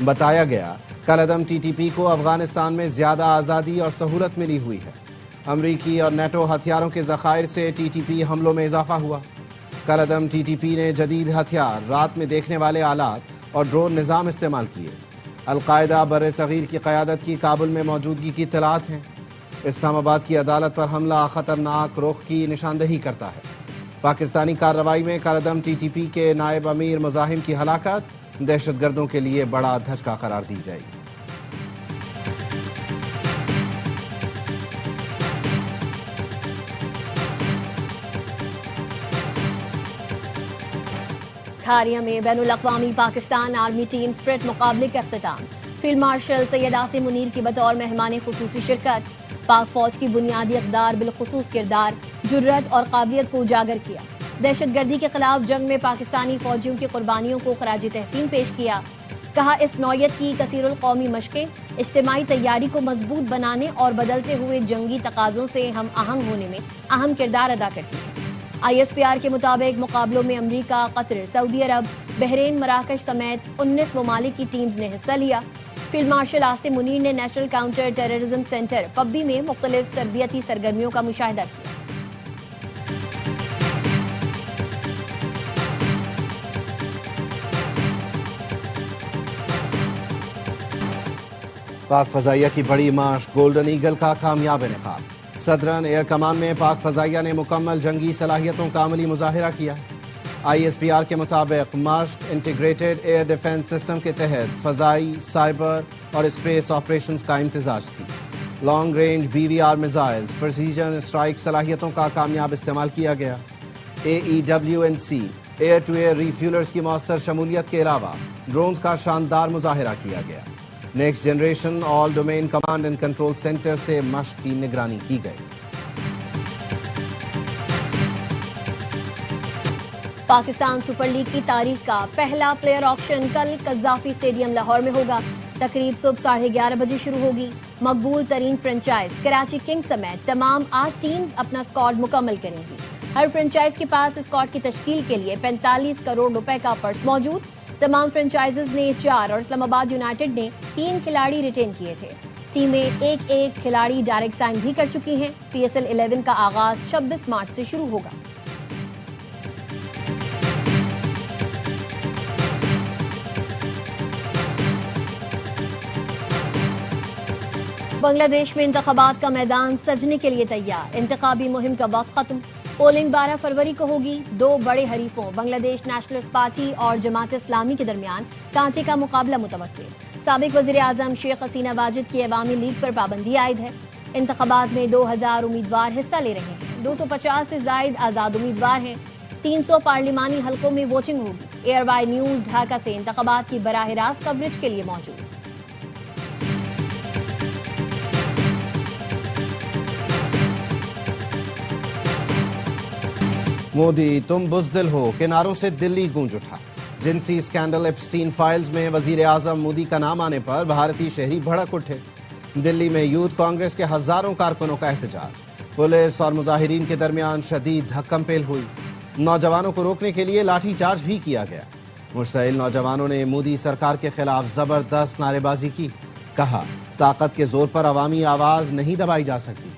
بتایا گیا کالعدم T T P کو افغانستان میں زیادہ آزادی اور سہولت ملی ہوئی ہے۔ امریکی اور نیٹو ہتھیاروں کے ذخائر سے ٹی ٹی پی حملوں میں اضافہ ہوا۔ کالعدم ٹی ٹی پی نے جدید ہتھیار، رات میں دیکھنے والے آلات اور ڈرون نظام استعمال کیے۔ القاعدہ بر صغیر کی قیادت کی کابل میں موجودگی کی اطلاعات ہیں۔ اسلام آباد کی عدالت پر حملہ خطرناک رخ کی نشاندہی کرتا ہے۔ پاکستانی کارروائی میں کالعدم ٹی ٹی پی کے نائب امیر مزاحم کی ہلاکت دہشت گردوں کے لیے بڑا دھچکا قرار دی گئی۔ کھاریا میں بین الاقوامی پاکستان آرمی ٹیم اسپرٹ مقابلے کا اختتام۔ فیلڈ مارشل سید عاصم منیر کی بطور مہمان خصوصی شرکت۔ پاک فوج کی بنیادی اقدار بالخصوص کردار، جرات اور قابلیت کو اجاگر کیا۔ دہشت گردی کے خلاف جنگ میں پاکستانی فوجیوں کی قربانیوں کو خراج تحسین پیش کیا۔ کہا اس نوعیت کی کثیر القومی مشقیں اجتماعی تیاری کو مضبوط بنانے اور بدلتے ہوئے جنگی تقاضوں سے ہم آہنگ ہونے میں اہم کردار ادا کرتی ہیں۔ آئی ایس پی آر کے مطابق مقابلوں میں امریکہ، قطر، سعودی عرب، بحرین، مراکش سمیت 19 ممالک کی ٹیمز نے حصہ لیا۔ فیلڈ مارشل عاصم منیر نے national counter terrorism centre Pabbi میں مختلف تربیتی سرگرمیوں کا مشاہدہ کیا۔ پاک فضائیہ کی بڑی مشق گولڈن ایگل کا کامیاب انعقاد۔ صدرن ایئر کمان میں پاک فضائیہ نے مکمل جنگی صلاحیتوں کا عملی مظاہرہ کیا۔ آئی ایس پی آر کے مطابق مشق انٹیگریٹڈ ایئر ڈیفنس سسٹم کے تحت فضائی، سائبر اور اسپیس آپریشنز کا امتزاج تھی۔ Long range B V R missiles, precision strike صلاحیتوں کا کامیاب استعمال کیا گیا۔ A E W N C air to air refuelers کی مؤثر شمولیت کے علاوہ ڈرونز کا شاندار مظاہرہ کیا گیا۔ Next generation all domain command and control centre سے مشق کی نگرانی کی گئی۔ پاکستان سپر لیگ کی تاریخ کا پہلا پلیئر آکشن کل قذافی اسٹیڈیم لاہور میں ہوگا۔ تقریب صبح 11:30 بجے شروع ہوگی۔ مقبول ترین فرنچائز کراچی کنگز سمیت تمام 8 ٹیمز اپنا اسکواڈ مکمل کریں گی۔ ہر فرنچائز کے پاس اسکواڈ کی تشکیل کے لیے 45 کروڑ روپے کا پرس موجود۔ تمام فرنچائزز نے 4 اور اسلام آباد یونائیٹڈ نے 3 کھلاڑی ریٹین کیے تھے۔ ٹیمیں ایک کھلاڑی ڈائریکٹ سائن بھی کر چکی ہیں۔ پی ایس ایل 11 کا آغاز 26 مارچ سے شروع ہوگا۔ بنگلہ دیش میں انتخابات کا میدان سجنے کے لیے تیار۔ انتخابی مہم کا وقت ختم۔ پولنگ 12 فروری کو ہوگی۔ 2 بڑے حریفوں بنگلہ دیش نیشنلسٹ پارٹی اور جماعت اسلامی کے درمیان کانٹے کا مقابلہ متوقع۔ سابق وزیر اعظم شیخ حسینہ واجد کی عوامی لیگ پر پابندی عائد ہے۔ انتخابات میں 2000 امیدوار حصہ لے رہے ہیں۔ 250 سے زائد آزاد امیدوار ہیں۔ 300 پارلیمانی حلقوں میں ووٹنگ ہوگی۔ ایئر وائی نیوز ڈھاکہ سے انتخابات کی براہ راست کوریج کے لیے موجود۔ مودی تم بزدل ہو کے نعروں سے دلی گونج اٹھا۔ جنسی اسکینڈل ایپسٹین فائلز میں وزیر اعظم مودی کا نام آنے پر بھارتی شہری بھڑک اٹھے۔ دلی میں یوتھ کانگریس کے ہزاروں کارکنوں کا احتجاج۔ پولیس اور مظاہرین کے درمیان شدید دھکم پیل ہوئی۔ نوجوانوں کو روکنے کے لیے لاٹھی چارج بھی کیا گیا۔ مشتعل نوجوانوں نے مودی سرکار کے خلاف زبردست نعرے بازی کی۔ کہا طاقت کے زور پر عوامی آواز نہیں دبائی جا سکتی۔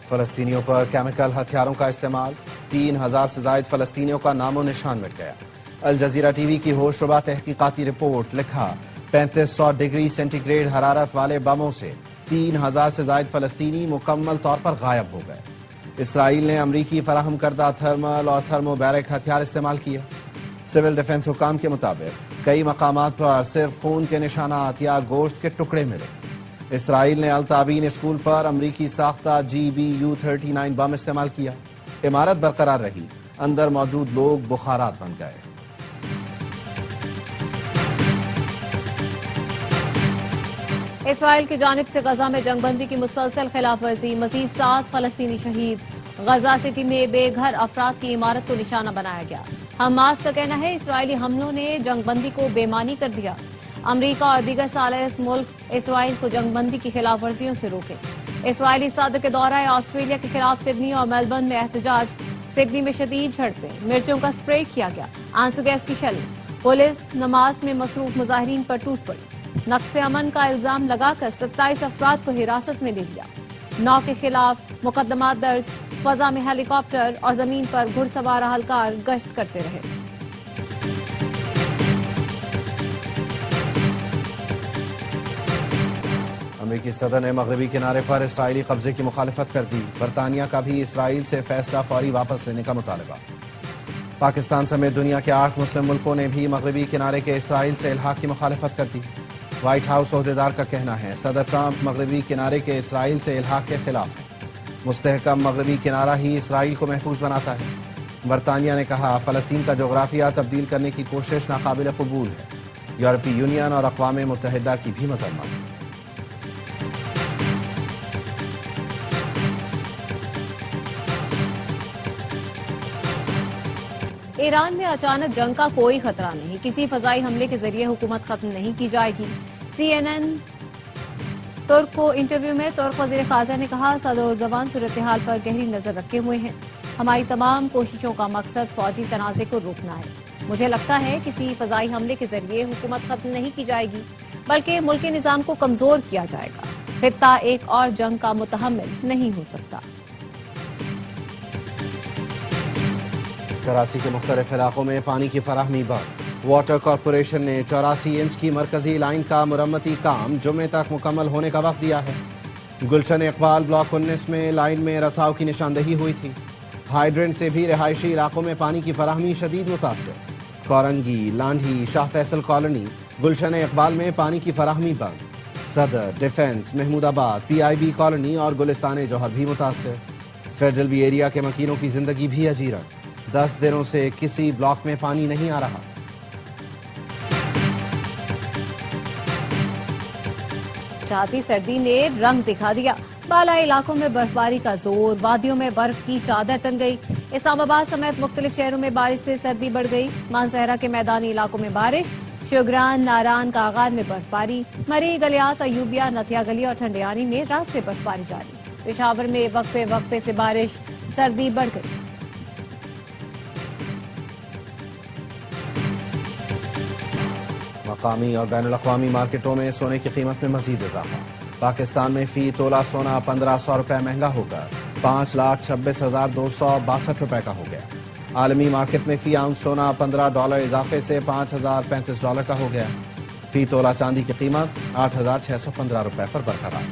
فلسطینیوں پر کیمیکل ہتھیاروں کا استعمال۔ 3000 سے زائد فلسطینیوں کا نام و نشان مٹ گیا۔ الجزیرہ ٹی وی کی ہوش ربا تحقیقاتی رپورٹ۔ لکھا 3500 ڈگری سینٹی گریڈ حرارت والے بموں سے 3000 سے زائد فلسطینی مکمل طور پر غائب ہو گئے۔ اسرائیل نے امریکی فراہم کردہ تھرمل اور تھرمو بیرک ہتھیار استعمال کیے۔ سول ڈیفنس حکام کے مطابق کئی مقامات پر صرف خون کے نشانات یا گوشت کے ٹکڑے ملے۔ اسرائیل نے التابین اسکول پر امریکی ساختہ GBU-39 بم استعمال کیا۔ عمارت برقرار رہی، اندر موجود لوگ بخارات بن گئے۔ اسرائیل کی جانب سے غزہ میں جنگ بندی کی مسلسل خلاف ورزی، مزید 7 فلسطینی شہید۔ غزہ سٹی میں بے گھر افراد کی عمارت کو نشانہ بنایا گیا۔ حماس کا کہنا ہے اسرائیلی حملوں نے جنگ بندی کو بے معنی کر دیا۔ امریکہ اور دیگر ثالث ملک اسرائیل کو جنگ بندی کی خلاف ورزیوں سے روکے۔ اسرائیلی صدر کے دورہ آسٹریلیا کے خلاف سڈنی اور میلبرن میں احتجاج، سڈنی میں شدید جھڑپیں، مرچوں کا اسپرے کیا گیا، آنسو گیس کی شیلنگ، پولیس نماز میں مصروف مظاہرین پر ٹوٹ پڑی، نقص امن کا الزام لگا کر 27 افراد کو حراست میں لے لیا، 9 کے خلاف مقدمات درج، فضا میں ہیلی کاپٹر اور زمین پر گھڑ سوار اہلکار گشت کرتے رہے۔ امریکی صدر نے مغربی کنارے پر اسرائیلی قبضے کی مخالفت کر دی، برطانیہ کا بھی اسرائیل سے فیصلہ فوری واپس لینے کا مطالبہ۔ پاکستان سمیت دنیا کے 8 مسلم ملکوں نے بھی مغربی کنارے کے اسرائیل سے الحاق کی مخالفت کر دی۔ وائٹ ہاؤس عہدیدار کا کہنا ہے صدر ٹرمپ مغربی کنارے کے اسرائیل سے الحاق کے خلاف ہیں، مستحکم مغربی کنارہ ہی اسرائیل کو محفوظ بناتا ہے۔ برطانیہ نے کہا فلسطین کا جغرافیہ تبدیل کرنے کی کوشش ناقابل قبول ہے، یورپی یونین اور اقوام متحدہ کی بھی مذمت۔ ایران میں اچانک جنگ کا کوئی خطرہ نہیں، کسی فضائی حملے کے ذریعے حکومت ختم نہیں کی جائے گی۔ CNN ترک کو انٹرویو میں ترک وزیر خارجہ نے کہا صدر اردوان صورتحال پر گہری نظر رکھے ہوئے ہیں، ہماری تمام کوششوں کا مقصد فوجی تنازع کو روکنا ہے۔ مجھے لگتا ہے کسی فضائی حملے کے ذریعے حکومت ختم نہیں کی جائے گی بلکہ ملکی نظام کو کمزور کیا جائے گا، خطہ ایک اور جنگ کا متحمل نہیں ہو سکتا۔ کراچی کے مختلف علاقوں میں پانی کی فراہمی بند، واٹر کارپوریشن نے 84 انچ کی مرکزی لائن کا مرمتی کام جمعے تک مکمل ہونے کا وقت دیا ہے۔ گلشن اقبال بلاک 19 میں لائن میں رساؤ کی نشاندہی ہوئی تھی، ہائیڈرنٹ سے بھی رہائشی علاقوں میں پانی کی فراہمی شدید متاثر، کورنگی، لانڈھی، شاہ فیصل کالونی، گلشن اقبال میں پانی کی فراہمی بند، صدر، ڈیفنس، محمود آباد، PIB کالونی اور گلستان جوہر بھی متاثر، فیڈرل بی ایریا کے مکینوں کی زندگی بھی اجیرن، 10 دنوں سے کسی بلاک میں پانی نہیں آ رہا۔ چاہتی سردی نے رنگ دکھا دیا، بالائی علاقوں میں برفباری کا زور، وادیوں میں برف کی چادر تن گئی، اسلام آباد سمیت مختلف شہروں میں بارش سے سردی بڑھ گئی، مانسہرہ کے میدانی علاقوں میں بارش، شوگران، ناران، کاغان میں برفباری، مری، گلیات، ایوبیہ، نتھیا گلی اور ٹھنڈیانی میں رات سے برفباری جاری، پشاور میں وقفے وقفے سے بارش، سردی بڑھ گئی۔ مقامی اور بین الاقوامی مارکیٹوں میں سونے کی قیمت میں مزید اضافہ، پاکستان میں فی تولہ سونا 1500 روپے مہنگا ہو کر $5,26,262 روپے کا ہو گیا۔ عالمی مارکیٹ میں فی آؤنس سونا $15 اضافے سے $5,035 کا ہو گیا۔ فی تولہ چاندی کی قیمت 8,615 روپے پر برقرار۔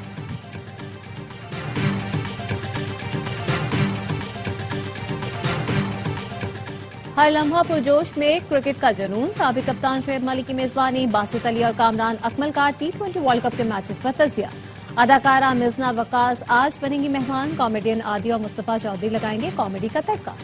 ہر لمحہ پرجوش میں کرکٹ کا جنون، سابق کپتان شعیب ملک کی میزبانی، باسط علی اور کامران اکمل کا T20 ورلڈ کپ کے میچز پر تجزیہ، اداکارہ مزنہ وقاص آج بنیں گی مہمان، کامیڈین عادی اور مصطفیٰ چودھری لگائیں گے کامیڈی کا تڑکا۔